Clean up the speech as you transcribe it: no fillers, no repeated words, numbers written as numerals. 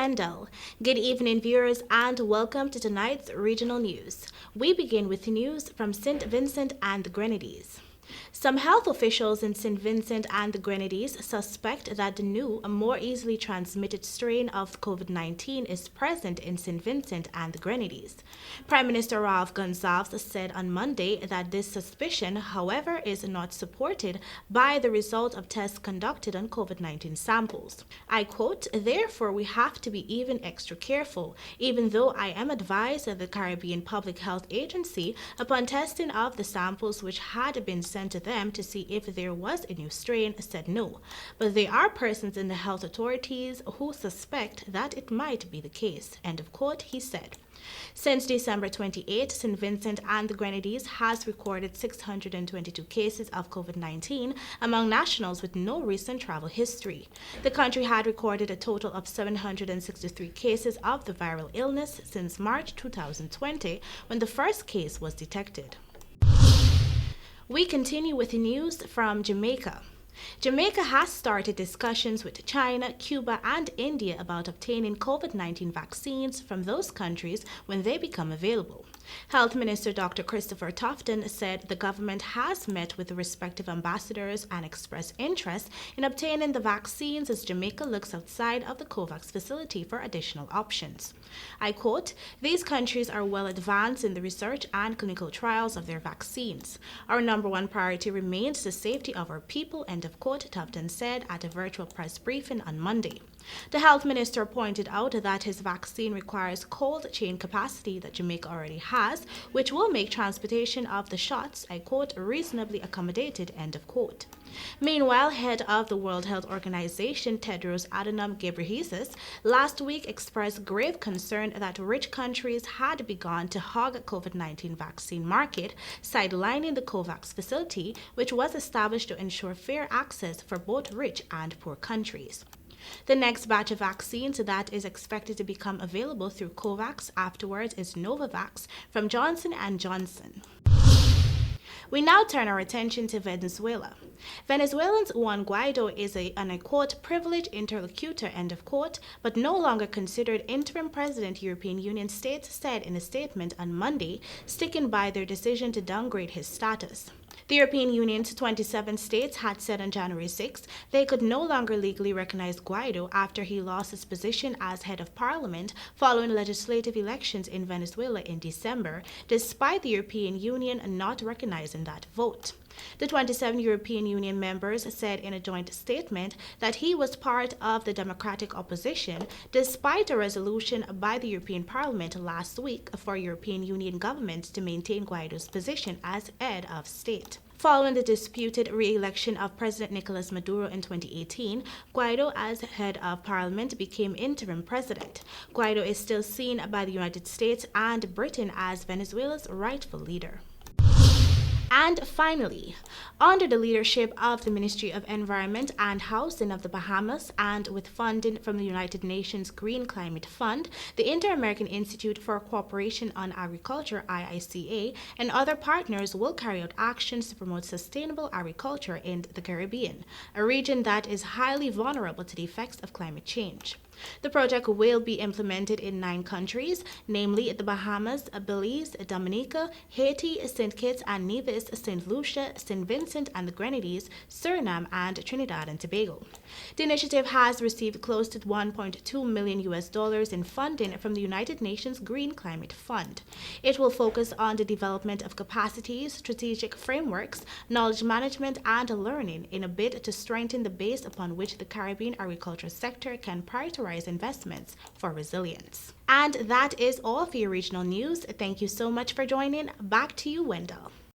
Wendell. Good evening, viewers, and welcome to tonight's regional news. We begin with news from St. Vincent and the Grenadines. Some health officials in St. Vincent and the Grenadines suspect that the new, more easily transmitted strain of COVID-19 is present in St. Vincent and the Grenadines. Prime Minister Ralph Gonsalves said on Monday that this suspicion, however, is not supported by the result of tests conducted on COVID-19 samples. I quote, "Therefore, we have to be even extra careful, even though I am advised that the Caribbean Public Health Agency, upon testing of the samples which had been sent to them to see if there was a new strain, said no. But there are persons in the health authorities who suspect that it might be the case," end of quote, he said. Since December 28, St. Vincent and the Grenadines has recorded 622 cases of COVID-19 among nationals with no recent travel history. The country had recorded a total of 763 cases of the viral illness since March 2020, when the first case was detected. We continue with news from Jamaica. Jamaica has started discussions with China, Cuba, and India about obtaining COVID-19 vaccines from those countries when they become available. Health Minister Dr. Christopher Tufton said the government has met with the respective ambassadors and expressed interest in obtaining the vaccines as Jamaica looks outside of the COVAX facility for additional options. I quote, "These countries are well advanced in the research and clinical trials of their vaccines. Our number one priority remains the safety of our people," end of quote, Tufton said at a virtual press briefing on Monday. The health minister pointed out that his vaccine requires cold chain capacity that Jamaica already has, which will make transportation of the shots, I quote, "reasonably accommodated," end of quote. Meanwhile, head of the World Health Organization, Tedros Adhanom Ghebreyesus, last week expressed grave concern that rich countries had begun to hog COVID-19 vaccine market, sidelining the COVAX facility, which was established to ensure fair access for both rich and poor countries. The next batch of vaccines that is expected to become available through COVAX afterwards is Novavax from Johnson & Johnson. We now turn our attention to Venezuela. Venezuelans Juan Guaido is an, I quote, "privileged interlocutor," end of quote, but no longer considered interim president, European Union states said in a statement on Monday, sticking by their decision to downgrade his status. The European Union's 27 states had said on January 6 they could no longer legally recognize Guaido after he lost his position as head of parliament following legislative elections in Venezuela in December, despite the European Union not recognizing that vote. The 27 European Union members said in a joint statement that he was part of the democratic opposition, despite a resolution by the European Parliament last week for European Union governments to maintain Guaido's position as head of state. Following the disputed re-election of President Nicolas Maduro in 2018, Guaido, as head of parliament, became interim president. Guaido is still seen by the United States and Britain as Venezuela's rightful leader. And finally, under the leadership of the Ministry of Environment and Housing of the Bahamas and with funding from the United Nations Green Climate Fund, the Inter-American Institute for Cooperation on Agriculture, IICA, and other partners will carry out actions to promote sustainable agriculture in the Caribbean, a region that is highly vulnerable to the effects of climate change. The project will be implemented in 9 countries, namely the Bahamas, Belize, Dominica, Haiti, St. Kitts and Nevis, St. Lucia, St. Vincent and the Grenadines, Suriname, and Trinidad and Tobago. The initiative has received close to $1.2 million in funding from the United Nations Green Climate Fund. It will focus on the development of capacities, strategic frameworks, knowledge management, and learning in a bid to strengthen the base upon which the Caribbean agriculture sector can prioritize investments for resilience. And that is all for your regional news. Thank you so much for joining. Back to you, Wendell.